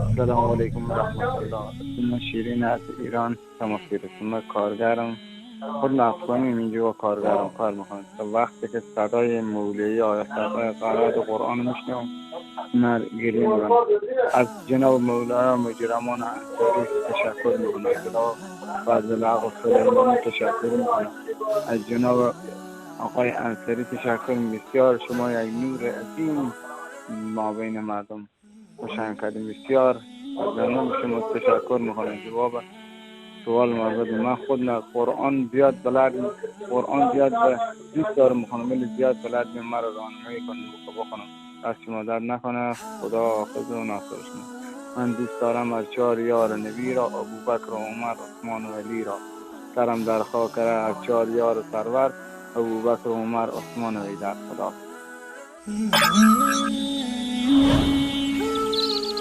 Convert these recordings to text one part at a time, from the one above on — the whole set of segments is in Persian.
السلام علیکم و رحمت الله. من شیرین از ایران تماس گرفتم. من کارگرم، خود نفسانی اینجا و کارگرم کار میکنم. تا وقتی که صدای مولوی آیت صدای قرائت قرآن میشنم من گریه میکنم. از جناب مولانا مجرمان انصاری تشکر میکنم. جناب فضل الحق سلیمانی تشکر میکنم. از جناب آقای انصاری تشکر میکنم. بسیار شما یک نور عظیم ما بین مردم روشن کردیم. بسیار از جانب شما تشکر میکنم. جواب سوال ما بدید. من خود نه قرآن زیاد بلد، قرآن زیاد دوست دارم میخونم ولی زیاد بلد نیم. مرا راهنمایی کنم بخونم. دست شما در نکنه. خدا حافظ و ناصر شما. من دوست دارم از چهار یار نبی را، ابوبکر و عمر عثمان و علی را، سرم در خاک از چهار یار سرور، ابوبکر و عمر عثمان و علی. در خدا.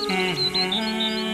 Mm-hmm.